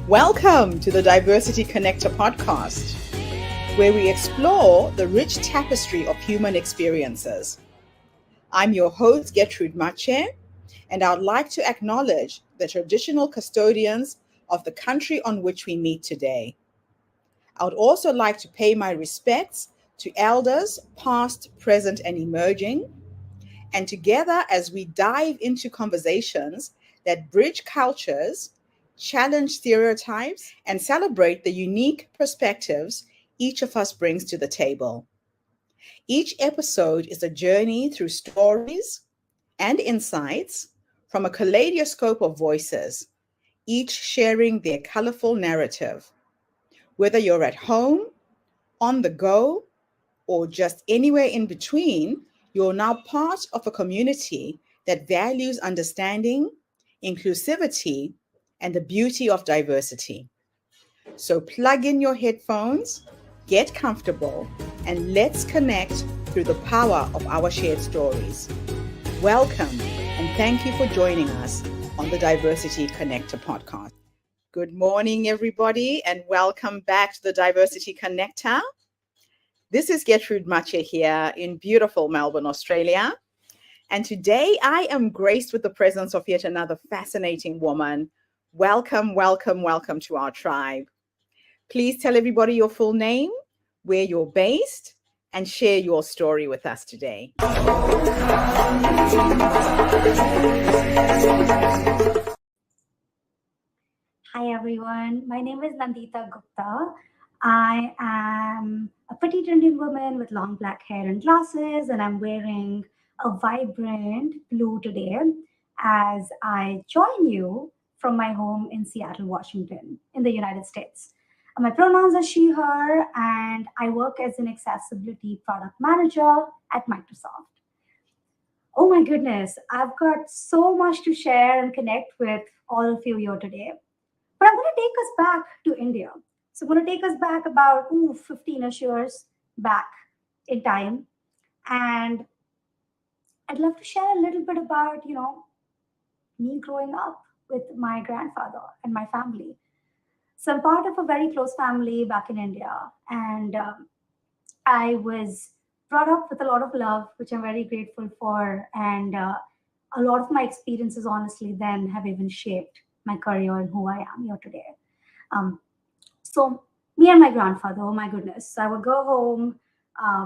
Welcome to the Diversity Connector podcast, where we explore the rich tapestry of human experiences. I'm your host, Gertrude Mache, and I'd like to acknowledge the traditional custodians of the country on which we meet today. I would also like to pay my respects to elders, past, present, and emerging, and together as we dive into conversations that bridge cultures, challenge stereotypes, and celebrate the unique perspectives each of us brings to the table. Each episode is a journey through stories and insights from a kaleidoscope of voices, each sharing their colorful narrative. Whether you're at home, on the go, or just anywhere in between, you're now part of a community that values understanding, inclusivity, and the beauty of diversity. So plug in your headphones, get comfortable, and let's connect through the power of our shared stories. Welcome, and thank you for joining us on the Diversity Connector podcast. Good morning, everybody, and welcome back to the Diversity Connector. This is Gertrude Mache here in beautiful Melbourne, Australia. And today I am graced with the presence of yet another fascinating woman. Welcome, welcome, welcome to our tribe. Please tell everybody your full name, where you're based, and share your story with us today. Hi everyone, my name is Nandita Gupta. I am a petite Indian woman with long black hair and glasses, and I'm wearing a vibrant blue today as I join you from my home in Seattle, Washington, in the United States. My pronouns are she, her, and I work as an accessibility product manager at Microsoft. Oh my goodness, I've got so much to share and connect with all of you here today. But I'm going to take us back to India. So I'm going to take us back about 15-ish years back in time. And I'd love to share a little bit about, me growing up with my grandfather and my family. So I'm part of a very close family back in India. And I was brought up with a lot of love, which I'm very grateful for. And a lot of my experiences, honestly, then have even shaped my career and who I am here today. So me and my grandfather, oh my goodness, I would go home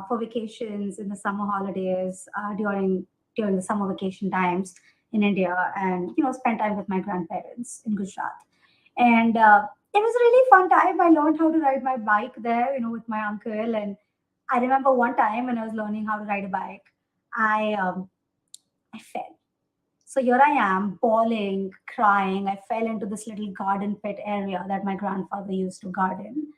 for vacations in the summer holidays during the summer vacation times in India, and spend time with my grandparents in Gujarat. And it was a really fun time. I learned how to ride my bike there, with my uncle. And I remember one time when I was learning how to ride a bike, I fell. So here I am, bawling, crying. I fell into this little garden pit area that my grandfather used to garden.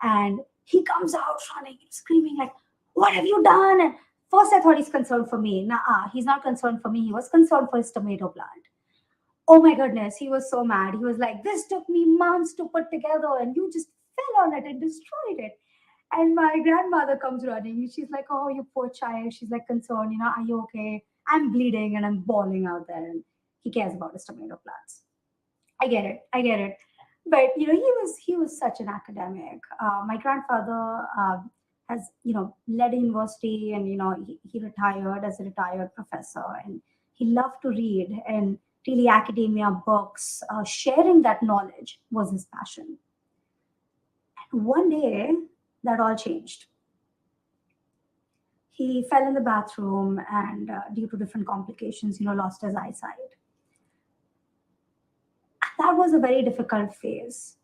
And he comes out running, screaming like, "What have you done?" And first I thought he's concerned for me. Nah, he's not concerned for me. He was concerned for his tomato plant. Oh my goodness, he was so mad. He was like, "This took me months to put together and you just fell on it and destroyed it." And my grandmother comes running. She's like, "Oh, you poor child." She's like concerned, "Are you okay?" I'm bleeding and I'm bawling out there. And he cares about his tomato plants. I get it. I get it. But he was such an academic. My grandfather has led a university, and he retired as a retired professor, and he loved to read, and really academia books. Sharing that knowledge was his passion. And one day that all changed. He fell in the bathroom and due to different complications, lost his eyesight. That was a very difficult phase,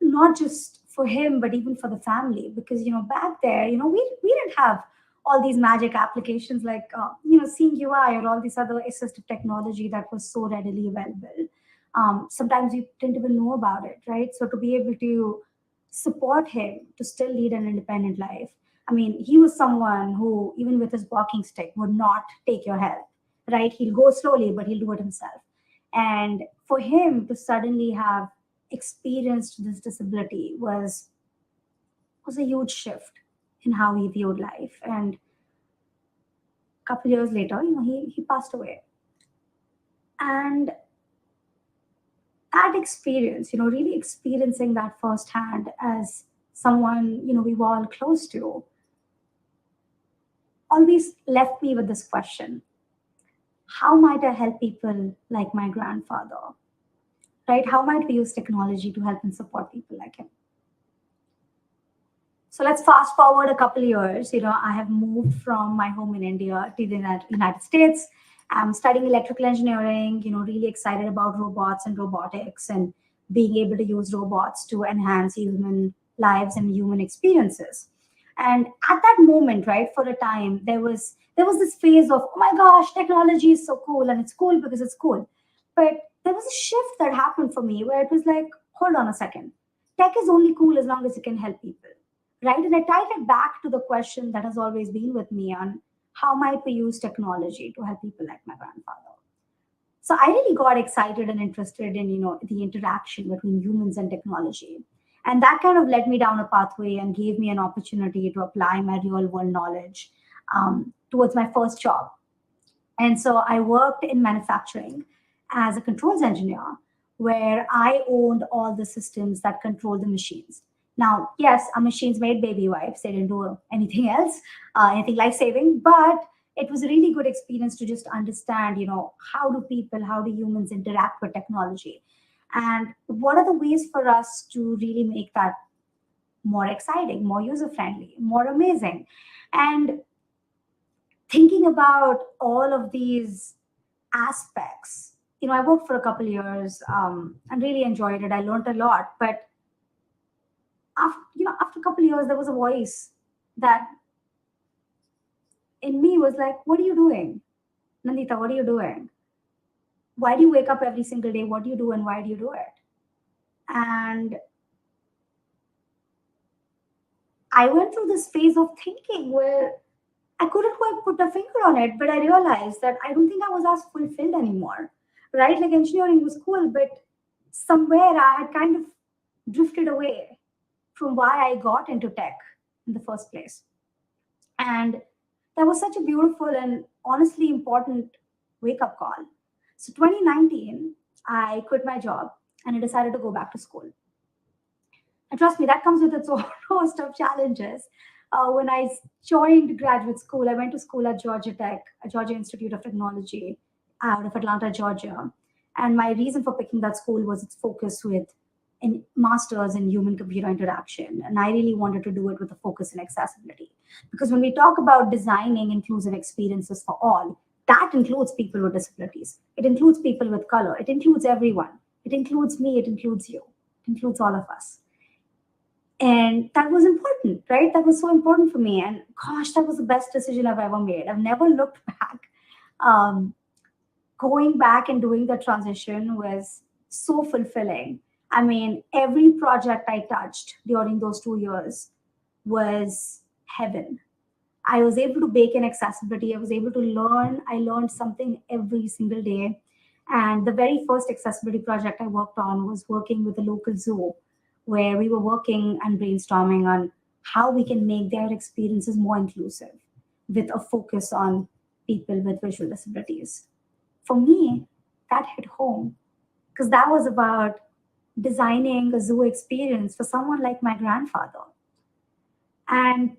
not just for him, but even for the family, because, back there, we didn't have all these magic applications like, seeing UI or all this other assistive technology that was so readily available. Sometimes you didn't even know about it, right? So to be able to support him to still lead an independent life. I mean, he was someone who, even with his walking stick, would not take your help, right? He'll go slowly, but he'll do it himself. And for him to suddenly have experienced this disability was a huge shift in how he viewed life. And a couple years later, he passed away. And that experience, really experiencing that firsthand as someone, we were all close to, always left me with this question: how might I help people like my grandfather? Right? How might we use technology to help and support people like him? So let's fast forward a couple of years. I have moved from my home in India to the United States. I'm studying electrical engineering, really excited about robots and robotics and being able to use robots to enhance human lives and human experiences. And at that moment, right, for a time, there was this phase of, oh my gosh, technology is so cool, and it's cool because it's cool. But there was a shift that happened for me where it was like, hold on a second. Tech is only cool as long as it can help people, right? And I tied it back to the question that has always been with me on how might we use technology to help people like my grandfather. So I really got excited and interested in, the interaction between humans and technology. And that kind of led me down a pathway and gave me an opportunity to apply my real world knowledge towards my first job. And so I worked in manufacturing as a controls engineer, where I owned all the systems that control the machines. Now, yes, our machines made baby wipes. They didn't do anything else, anything life saving, but it was a really good experience to just understand, how do humans interact with technology? And what are the ways for us to really make that more exciting, more user friendly, more amazing? And thinking about all of these aspects, I worked for a couple of years and really enjoyed it. I learned a lot, but after a couple of years, there was a voice that in me was like, "What are you doing, Nandita? What are you doing? Why do you wake up every single day? What do you do, and why do you do it?" And I went through this phase of thinking where I couldn't quite put a finger on it, but I realized that I don't think I was as fulfilled anymore. Right? Like engineering was cool, but somewhere I had kind of drifted away from why I got into tech in the first place. And that was such a beautiful and honestly important wake up call. So 2019, I quit my job and I decided to go back to school. And trust me, that comes with its own host of challenges. When I joined graduate school, I went to school at Georgia Tech, Georgia Institute of Technology, out of Atlanta, Georgia. And my reason for picking that school was its focus with in masters in human computer interaction. And I really wanted to do it with a focus in accessibility. Because when we talk about designing inclusive experiences for all, that includes people with disabilities. It includes people with color. It includes everyone. It includes me. It includes you. It includes all of us. And that was important, right? That was so important for me. And gosh, that was the best decision I've ever made. I've never looked back. Um, Going back and doing the transition was so fulfilling. I mean, every project I touched during those 2 years was heaven. I was able to bake in accessibility. I was able to learn. I learned something every single day. And the very first accessibility project I worked on was working with a local zoo, where we were working and brainstorming on how we can make their experiences more inclusive with a focus on people with visual disabilities. For me, that hit home because that was about designing a zoo experience for someone like my grandfather. And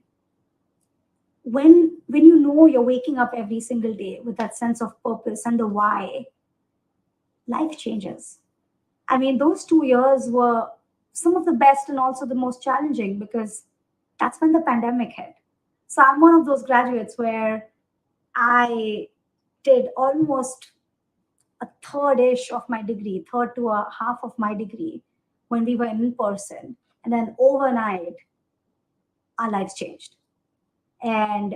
when you know you're waking up every single day with that sense of purpose and the why, life changes. I mean, those 2 years were some of the best and also the most challenging because that's when the pandemic hit. So I'm one of those graduates where I did almost a third-ish of my degree, third to a half of my degree when we were in person. And then overnight, our lives changed. And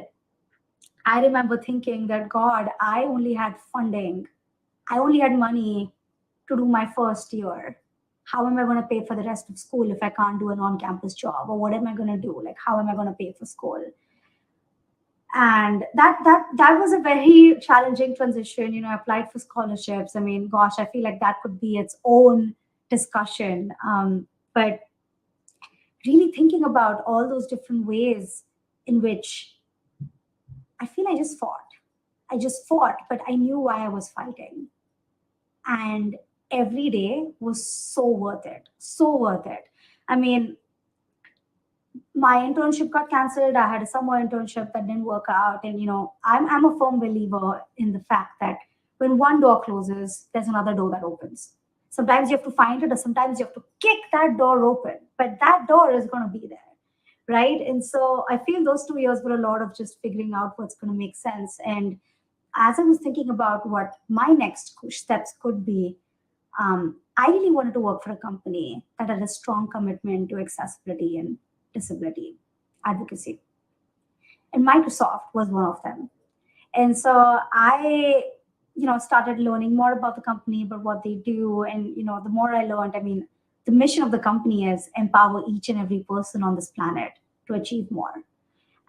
I remember thinking that, God, I only had funding. I only had money to do my first year. How am I going to pay for the rest of school if I can't do an on campus job? Or what am I going to do? Like, how am I going to pay for school? And that was a very challenging transition. I applied for scholarships. I mean, gosh, I feel like that could be its own discussion. But really thinking about all those different ways in which I feel I just fought. I just fought, but I knew why I was fighting. And every day was so worth it. So worth it. I mean, my internship got cancelled. I had a summer internship that didn't work out. And, I'm a firm believer in the fact that when one door closes, there's another door that opens. Sometimes you have to find it, or sometimes you have to kick that door open, but that door is going to be there. Right. And so I feel those 2 years were a lot of just figuring out what's going to make sense. And as I was thinking about what my next steps could be, I really wanted to work for a company that had a strong commitment to accessibility and disability advocacy. And Microsoft was one of them. And so I, started learning more about the company, about what they do. And, the more I learned, I mean, the mission of the company is empower each and every person on this planet to achieve more.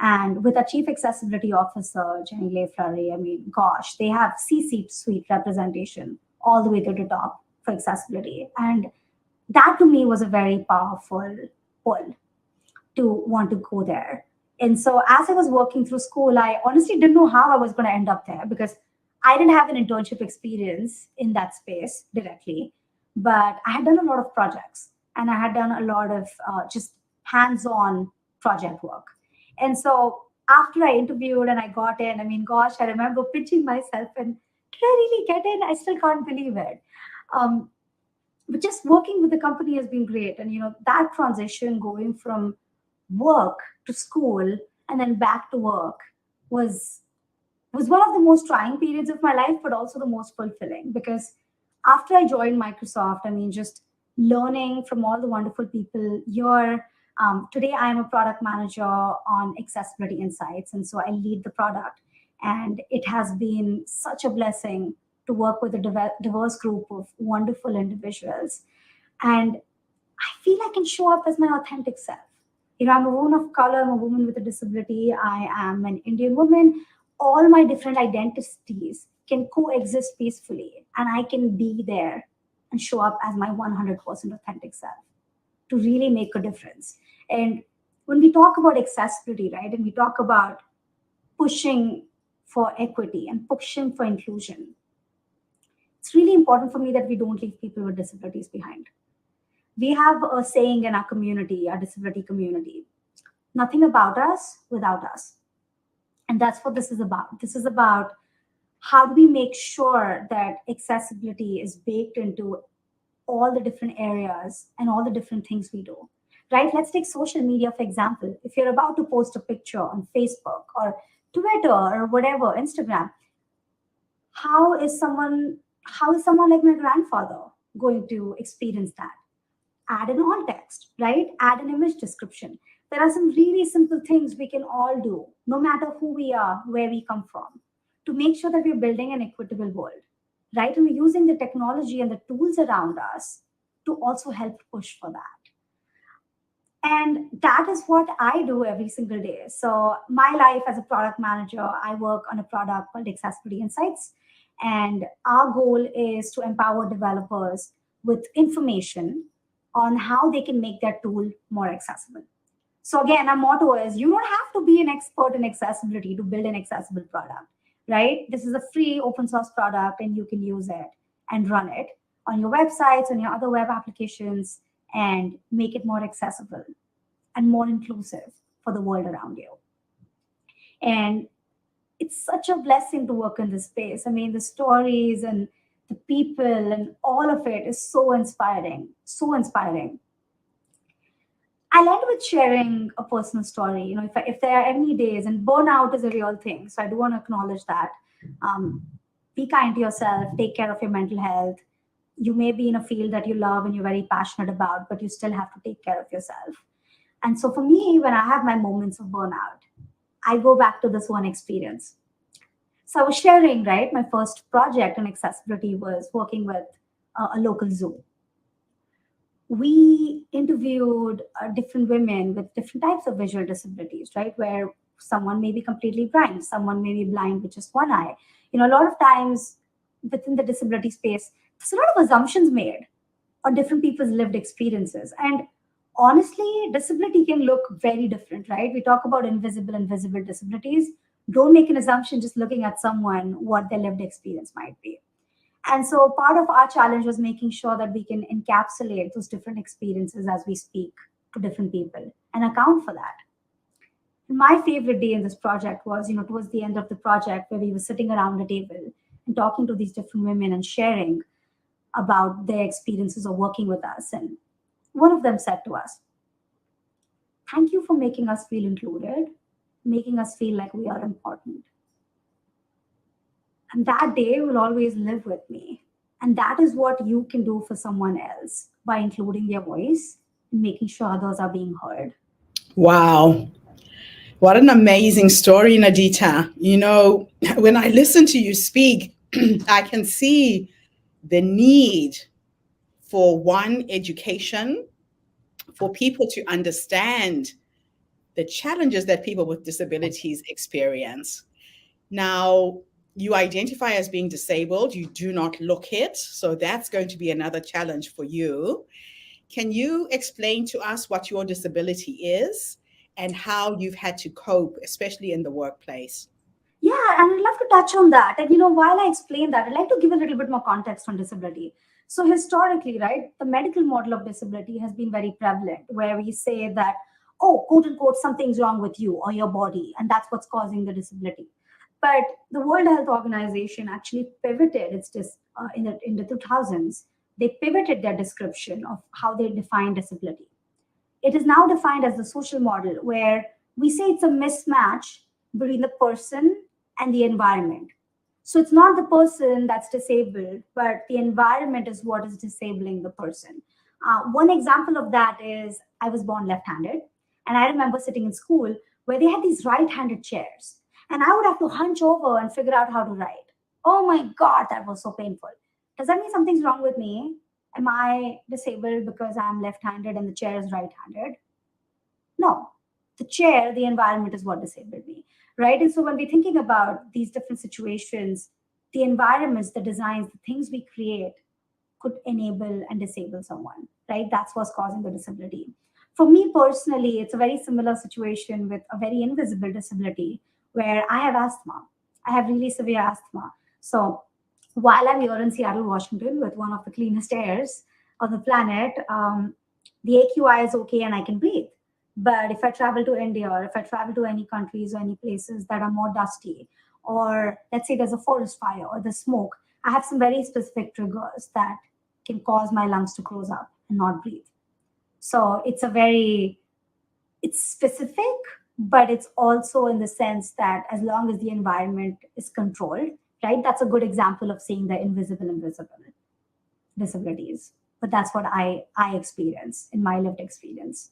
And with our chief accessibility officer, Jenny Leigh Fleury, I mean, gosh, they have C-suite representation all the way to the top for accessibility. And that to me was a very powerful pull to want to go there. And so as I was working through school, I honestly didn't know how I was going to end up there because I didn't have an internship experience in that space directly, but I had done a lot of projects and I had done a lot of just hands-on project work. And so after I interviewed and I got in, I mean, gosh, I remember pitching myself and did I really get in? I still can't believe it. But just working with the company has been great. And, that transition going from work to school and then back to work was one of the most trying periods of my life, but also the most fulfilling because after I joined Microsoft, I mean, just learning from all the wonderful people here. Today, I am a product manager on Accessibility Insights, and so I lead the product. And it has been such a blessing to work with a diverse group of wonderful individuals. And I feel I can show up as my authentic self. I'm a woman of color, I'm a woman with a disability, I am an Indian woman. All my different identities can coexist peacefully, and I can be there and show up as my 100% authentic self to really make a difference. And when we talk about accessibility, right, and we talk about pushing for equity and pushing for inclusion, it's really important for me that we don't leave people with disabilities behind. We have a saying in our community, our disability community, nothing about us without us. And that's what this is about. This is about how do we make sure that accessibility is baked into all the different areas and all the different things we do, right? Let's take social media, for example. If you're about to post a picture on Facebook or Twitter or whatever, Instagram, how is someone like my grandfather going to experience that? Add an alt text, right? Add an image description. There are some really simple things we can all do, no matter who we are, where we come from, to make sure that we're building an equitable world, right? And we're using the technology and the tools around us to also help push for that. And that is what I do every single day. So my life as a product manager, I work on a product called Accessibility Insights. And our goal is to empower developers with information on how they can make their tool more accessible. So again, our motto is you don't have to be an expert in accessibility to build an accessible product, right? This is a free open source product and you can use it and run it on your websites, on your other web applications, and make it more accessible and more inclusive for the world around you. And it's such a blessing to work in this space. I mean, the stories and the people and all of it is so inspiring, so inspiring. I'll end with sharing a personal story. If there are any days, and burnout is a real thing, so I do want to acknowledge that. Be kind to yourself, take care of your mental health. You may be in a field that you love and you're very passionate about, but you still have to take care of yourself. And so for me, when I have my moments of burnout, I go back to this one experience. So I was sharing, right, my first project on accessibility was working with a local zoo. We interviewed different women with different types of visual disabilities, right, where someone may be completely blind, someone may be blind with just one eye. A lot of times within the disability space, there's a lot of assumptions made on different people's lived experiences. And honestly, disability can look very different, right? We talk about invisible and visible disabilities. Don't make an assumption just looking at someone what their lived experience might be. And so part of our challenge was making sure that we can encapsulate those different experiences as we speak to different people and account for that. My favorite day in this project was, towards the end of the project where we were sitting around a table and talking to these different women and sharing about their experiences of working with us. And one of them said to us, "Thank you for making us feel included, making us feel like we are important." And that day will always live with me. And that is what you can do for someone else by including their voice and making sure others are being heard. Wow. What an amazing story, Nadita. When I listen to you speak, I can see the need for one, education, for people to understand the challenges that people with disabilities experience. Now, you identify as being disabled, you do not look it. So that's going to be another challenge for you. Can you explain to us what your disability is and how you've had to cope, especially in the workplace? Yeah, and I'd love to touch on that. And while I explain that, I'd like to give a little bit more context on disability. So historically, right, the medical model of disability has been very prevalent, where we say that, oh, quote unquote, something's wrong with you or your body, and that's what's causing the disability. But the World Health Organization actually pivoted in the 2000s. They pivoted their description of how they define disability. It is now defined as the social model, where we say it's a mismatch between the person and the environment. So it's not the person that's disabled, but the environment is what is disabling the person. One example of that is I was born left handed, and I remember sitting in school where they had these right handed chairs, and I would have to hunch over and figure out how to write. Oh my God, that was so painful. Does that mean something's wrong with me? Am I disabled because I'm left handed and the chair is right handed? No, the chair, the environment is what disabled me, right? And so when we're thinking about these different situations, the environments, the designs, the things we create could enable and disable someone, right? That's what's causing the disability. For me personally, it's a very similar situation with a very invisible disability where I have asthma. I have really severe asthma. So while I'm here in Seattle, Washington, with one of the cleanest airs on the planet, the AQI is okay and I can breathe. But if I travel to India, or if I travel to any countries or any places that are more dusty, or let's say there's a forest fire or the smoke, I have some very specific triggers that can cause my lungs to close up and not breathe. So it's specific, but it's also in the sense that as long as the environment is controlled, right? That's a good example of seeing the invisible disabilities. But that's what I experience in my lived experience.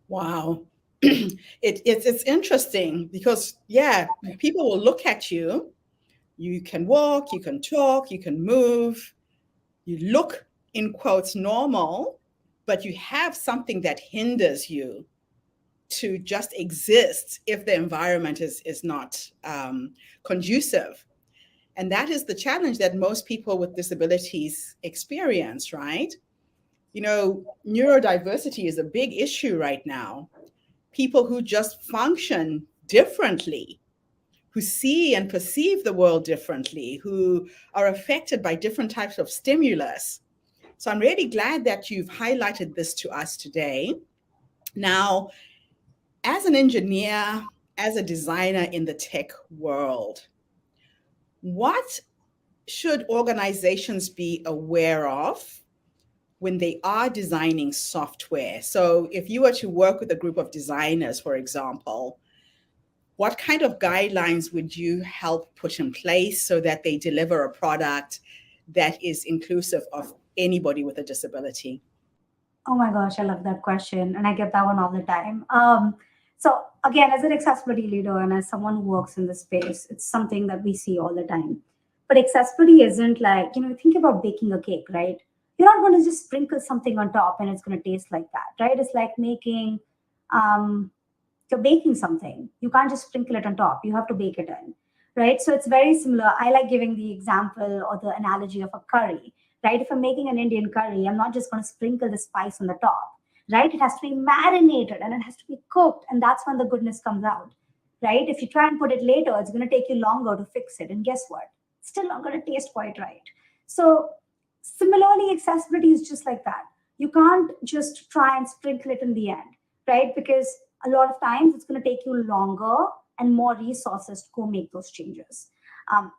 Wow. It's interesting because, yeah, people will look at you. You can walk, you can talk, you can move, you look in quotes normal, but you have something that hinders you to just exist if the environment is not conducive. And that is the challenge that most people with disabilities experience, right? Neurodiversity is a big issue right now. People who just function differently, who see and perceive the world differently, who are affected by different types of stimulus. So I'm really glad that you've highlighted this to us today. Now, as an engineer, as a designer in the tech world, what should organizations be aware of when they are designing software? So if you were to work with a group of designers, for example, what kind of guidelines would you help put in place so that they deliver a product that is inclusive of anybody with a disability? Oh my gosh, I love that question. And I get that one all the time. So, again, as an accessibility leader and as someone who works in this space, it's something that we see all the time. But accessibility isn't like, think about baking a cake, right? You're not going to just sprinkle something on top and it's going to taste like that, right? It's like um, you're baking something. You can't just sprinkle it on top. You have to bake it in, right? So it's very similar. I like giving the example or the analogy of a curry, right? If I'm making an Indian curry, I'm not just going to sprinkle the spice on the top, right? It has to be marinated and it has to be cooked. And that's when the goodness comes out, right? If you try and put it later, it's going to take you longer to fix it. And guess what? still not going to taste quite right. So similarly, accessibility is just like that. You can't just try and sprinkle it in the end, right? Because a lot of times it's going to take you longer and more resources to go make those changes.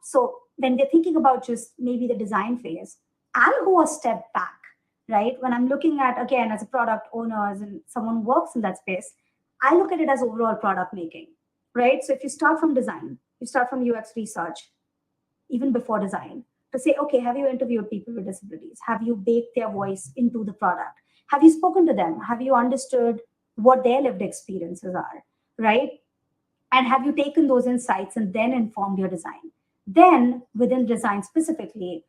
So when we're thinking about just maybe the design phase, I'll go a step back, right? When I'm looking at, again, as a product owner and someone who works in that space, I look at it as overall product making, right? So if you start from design, you start from UX research, even before design, to say, okay, have you interviewed people with disabilities? Have you baked their voice into the product? Have you spoken to them? Have you understood what their lived experiences are, right? And have you taken those insights and then informed your design? Then, within design specifically,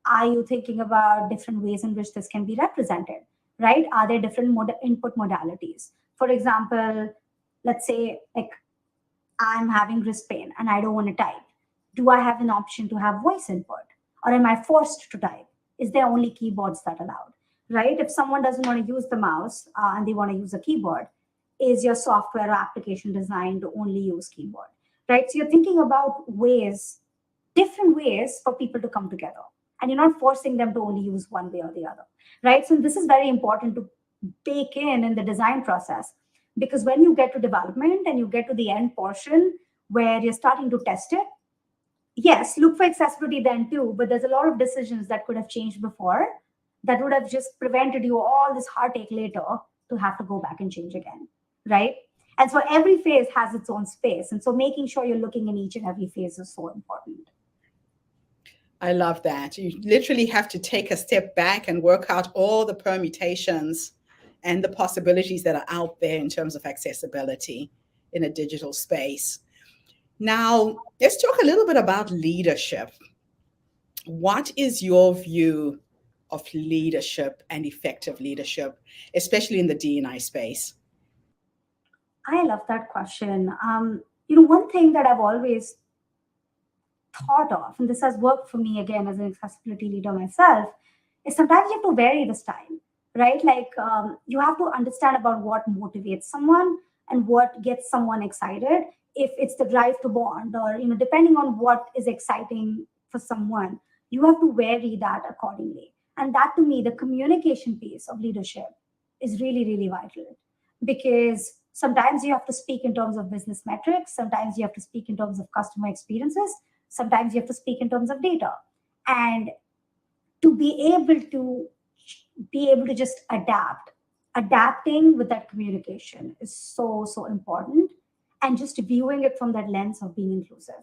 are you thinking about different ways in which this can be represented, right? Are there different input modalities? For example, let's say like I'm having wrist pain and I don't want to type. Do I have an option to have voice input? Or am I forced to type? Is there only keyboards that allowed? Right? If someone doesn't want to use the mouse and they want to use a keyboard, is your software or application designed to only use keyboard? Right? So you're thinking about ways, different ways for people to come together. And you're not forcing them to only use one way or the other. Right? So this is very important to bake in the design process, because when you get to development and you get to the end portion where you're starting to test it, yes, look for accessibility then too, but there's a lot of decisions that could have changed before that would have just prevented you all this heartache later to have to go back and change again, right? And so every phase has its own space, and so making sure you're looking in each and every phase is so important. I love that. You literally have to take a step back and work out all the permutations and the possibilities that are out there in terms of accessibility in a digital space. Now, let's talk a little bit about leadership. What is your view of leadership and effective leadership, especially in the D&I space? I love that question. One thing that I've always thought of, and this has worked for me again as an accessibility leader myself, is sometimes you have to vary the style, right? Like you have to understand about what motivates someone and what gets someone excited. If it's the drive to bond, or depending on what is exciting for someone, you have to vary that accordingly. And that, to me, the communication piece of leadership is really, really vital, because sometimes you have to speak in terms of business metrics, sometimes you have to speak in terms of customer experiences, sometimes you have to speak in terms of data. And to be able to just adapting with that communication is so important, and just viewing it from that lens of being inclusive.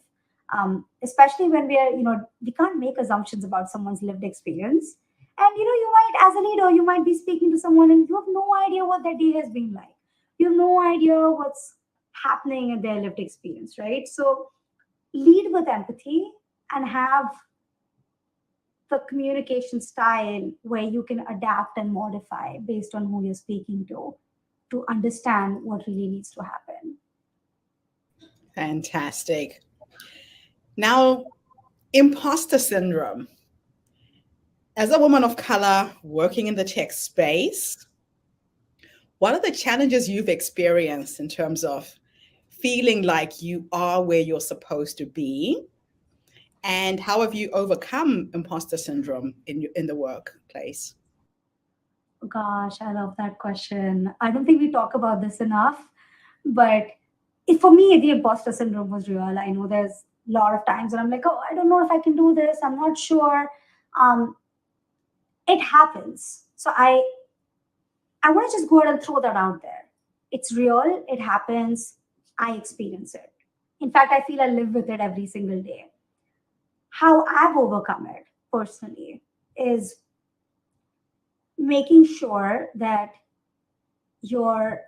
Especially when we can't make assumptions about someone's lived experience. And you might, as a leader, you might be speaking to someone and you have no idea what their day has been like. You have no idea what's happening in their lived experience, right? So lead with empathy and have the communication style where you can adapt and modify based on who you're speaking to understand what really needs to happen. Fantastic. Now, imposter syndrome. As a woman of color working in the tech space, what are the challenges you've experienced in terms of feeling like you are where you're supposed to be? And how have you overcome imposter syndrome in the workplace? Gosh, I love that question. I don't think we talk about this enough, but for me, the imposter syndrome was real. I know there's a lot of times when I'm like, oh, I don't know if I can do this. I'm not sure. Um, it happens. So I want to just go ahead and throw that out there. It's real. It happens. I experience it. In fact, I feel I live with it every single day. How I've overcome it personally is making sure that you're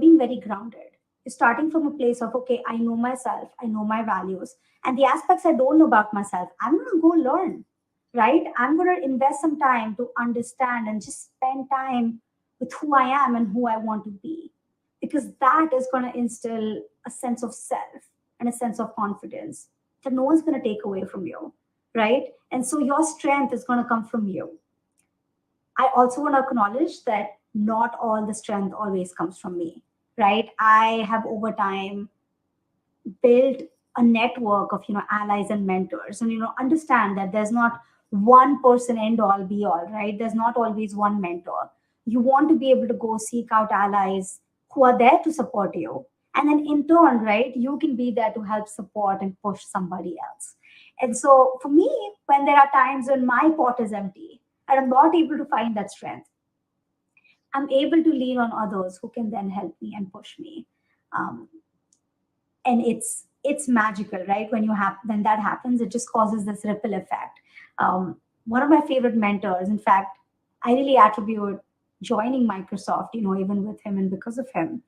being very grounded. You're starting from a place of, okay, I know myself, I know my values, and the aspects I don't know about myself, I'm going to go learn, right? I'm going to invest some time to understand and just spend time with who I am and who I want to be, because that is going to instill a sense of self and a sense of confidence that no one's going to take away from you, right? And so your strength is going to come from you. I also want to acknowledge that not all the strength always comes from me, right? I have over time built a network of allies and mentors, and understand that there's not one person end all be all, right? There's not always one mentor. You want to be able to go seek out allies who are there to support you, and then in turn, right, you can be there to help support and push somebody else. And so for me, when there are times when my pot is empty and I'm not able to find that strength, I'm able to lean on others who can then help me and push me. Um, and it's magical, right? When that happens, it just causes this ripple effect. One of my favorite mentors, in fact, I really attribute joining Microsoft, even with him and because of him.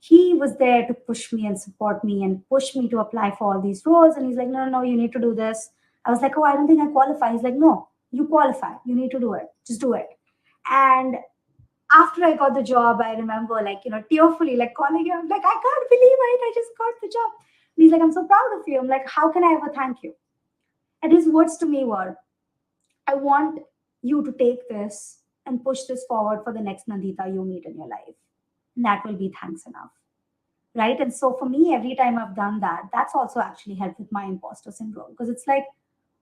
He was there to push me and support me and push me to apply for all these roles. And he's like, no, no, no, you need to do this. I was like, oh, I don't think I qualify. He's like, no, you qualify. You need to do it. Just do it. And after I got the job, I remember, like, tearfully, like, calling him, like, I can't believe it. I just got the job. And he's like, I'm so proud of you. I'm like, how can I ever thank you? And his words to me were, I want you to take this and push this forward for the next Nandita you meet in your life. And that will be thanks enough. Right. And so for me, every time I've done that, that's also actually helped with my imposter syndrome. Because it's like,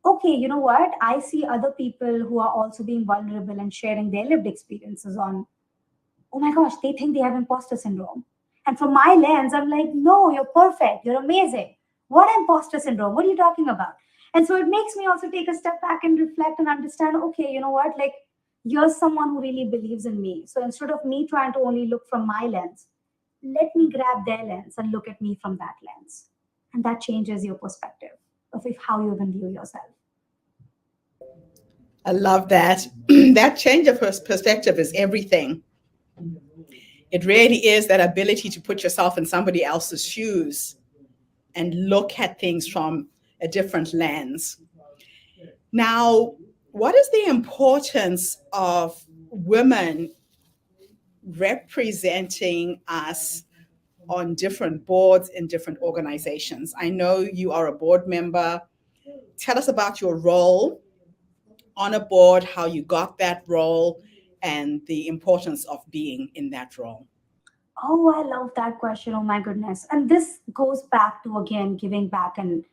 okay, you know what? I see other people who are also being vulnerable and sharing their lived experiences on, oh my gosh, they think they have imposter syndrome. And from my lens, I'm like, no, you're perfect. You're amazing. What imposter syndrome? What are you talking about? And so it makes me also take a step back and reflect and understand, okay, you know what? Like, you're someone who really believes in me. So instead of me trying to only look from my lens, let me grab their lens and look at me from that lens. And that changes your perspective of how you even view yourself. I love that. That change of perspective is everything. It really is that ability to put yourself in somebody else's shoes and look at things from a different lens. Now, what is the importance of women representing us on different boards in different organizations? I know you are a board member. Tell us about your role on a board, how you got that role, and the importance of being in that role. Oh, I love that question. Oh my goodness. And this goes back to again giving back and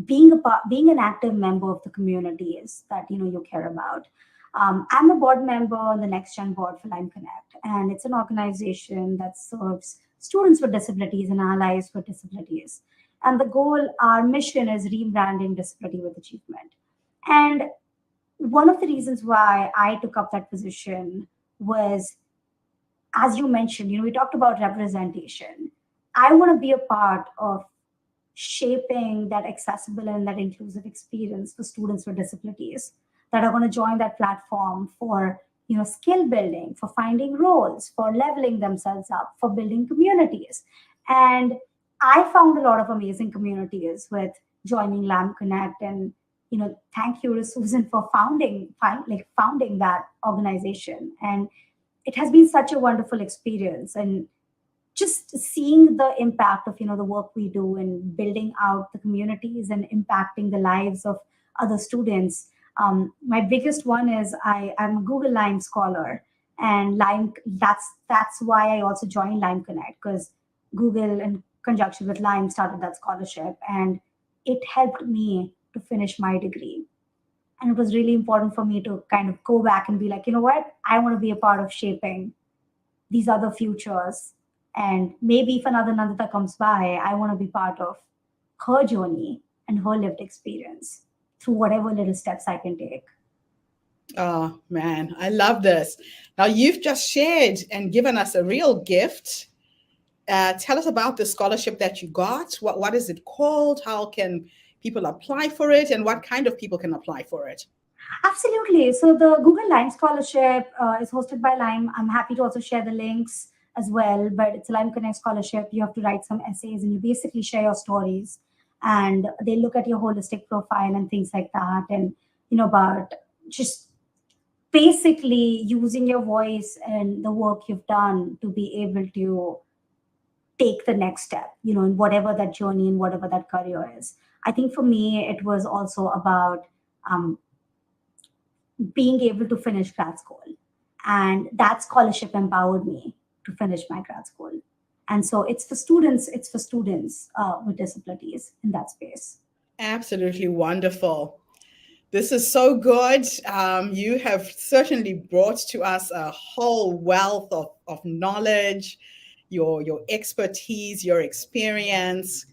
being an active member of the communities that you care about. I'm a board member on the Next Gen board for Lime Connect, and it's an organization that serves students with disabilities and allies with disabilities. And the goal, our mission, is rebranding disability with achievement. And one of the reasons why I took up that position was, as you mentioned, we talked about representation. I want to be a part of shaping that accessible and that inclusive experience for students with disabilities that are going to join that platform for skill building, for finding roles, for leveling themselves up, for building communities. And I found a lot of amazing communities with joining Lamb Connect. And thank you to Susan for founding that organization. And it has been such a wonderful experience. And just seeing the impact of the work we do in building out the communities and impacting the lives of other students. My biggest one is I'm a Google Lime scholar, and Lime, that's why I also joined Lime Connect, because Google, in conjunction with Lime, started that scholarship, and it helped me to finish my degree. And it was really important for me to kind of go back and be like, you know what, I want to be a part of shaping these other futures. And maybe if another Nandita comes by, I want to be part of her journey and her lived experience through whatever little steps I can take. Oh, man, I love this. Now, you've just shared and given us a real gift. Tell us about the scholarship that you got. What is it called? How can people apply for it? And what kind of people can apply for it? Absolutely. So the Google Lime Scholarship is hosted by Lime. I'm happy to also share the links as well, but it's a Lime Connect scholarship. You have to write some essays and you basically share your stories, and they look at your holistic profile and things like that. And, about just basically using your voice and the work you've done to be able to take the next step, in whatever that journey and whatever that career is. I think for me, it was also about um, being able to finish grad school. And that scholarship empowered me to finish my grad school. And so it's for students with disabilities in that space. Absolutely wonderful. This is so good. You have certainly brought to us a whole wealth of knowledge, your expertise, your experience.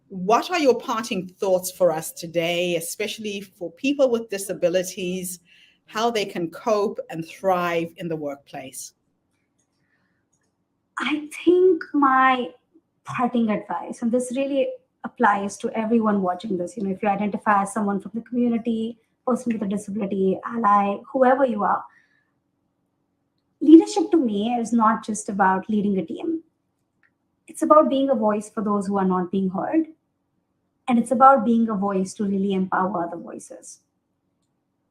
What are your parting thoughts for us today, especially for people with disabilities, how they can cope and thrive in the workplace? I think my parting advice, and this really applies to everyone watching this, if you identify as someone from the community, person with a disability, ally, whoever you are, leadership to me is not just about leading a team. It's about being a voice for those who are not being heard. And it's about being a voice to really empower other voices.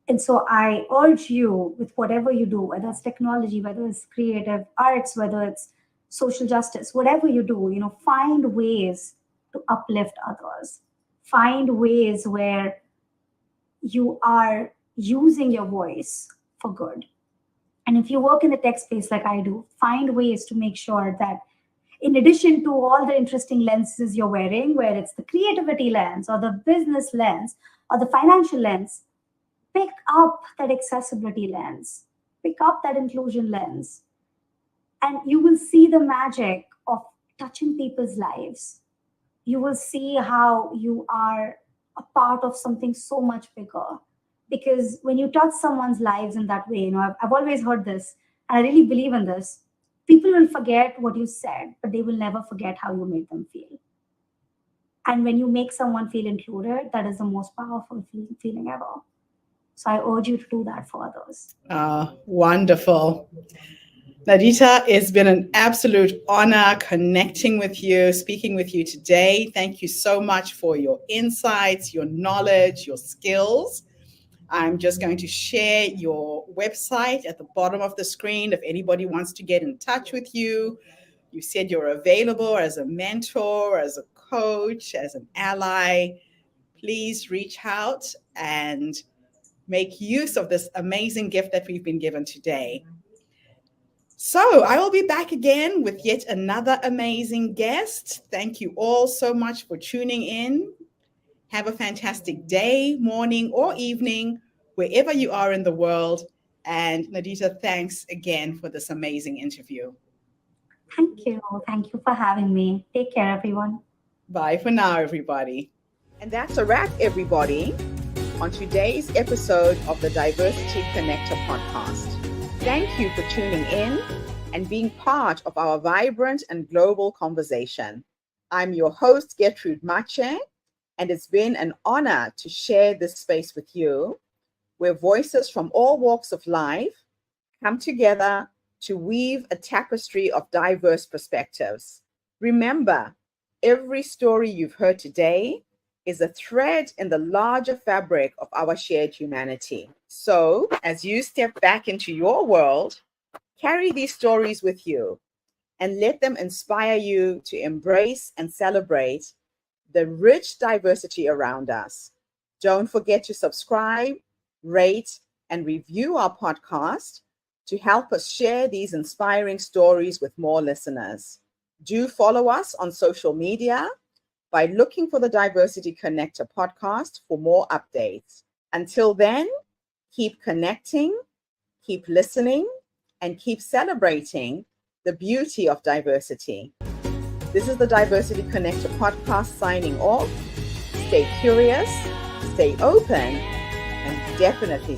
And so I urge you, with whatever you do, whether it's technology, whether it's creative arts, whether it's social justice, whatever you do, find ways to uplift others. Find ways where you are using your voice for good. And if you work in the tech space like I do, find ways to make sure that in addition to all the interesting lenses you're wearing, where it's the creativity lens or the business lens or the financial lens, pick up that accessibility lens, pick up that inclusion lens, and you will see the magic of touching people's lives. You will see how you are a part of something so much bigger. Because when you touch someone's lives in that way, I've always heard this, and I really believe in this. People will forget what you said, but they will never forget how you made them feel. And when you make someone feel included, that is the most powerful feeling ever. So I urge you to do that for others. Wonderful. Nandita, it's been an absolute honor connecting with you, speaking with you today. Thank you so much for your insights, your knowledge, your skills. I'm just going to share your website at the bottom of the screen if anybody wants to get in touch with you. You said you're available as a mentor, as a coach, as an ally. Please reach out and make use of this amazing gift that we've been given today. So I will be back again with yet another amazing guest. Thank you all so much for tuning in. Have a fantastic day, morning, or evening, wherever you are in the world. And Nandita, thanks again for this amazing interview. Thank you. Thank you for having me. Take care, everyone. Bye for now, everybody. And that's a wrap, everybody, on today's episode of the Diversity Connector podcast. Thank you for tuning in and being part of our vibrant and global conversation. I'm your host, Gertrude Mache, and it's been an honor to share this space with you, where voices from all walks of life come together to weave a tapestry of diverse perspectives. Remember, every story you've heard today is a thread in the larger fabric of our shared humanity. So, as you step back into your world, carry these stories with you and let them inspire you to embrace and celebrate the rich diversity around us. Don't forget to subscribe, rate, and review our podcast to help us share these inspiring stories with more listeners. Do follow us on social media by looking for the Diversity Connector podcast for more updates. Until then, keep connecting, keep listening, and keep celebrating the beauty of diversity. This is the Diversity Connector podcast signing off. Stay curious, stay open, and definitely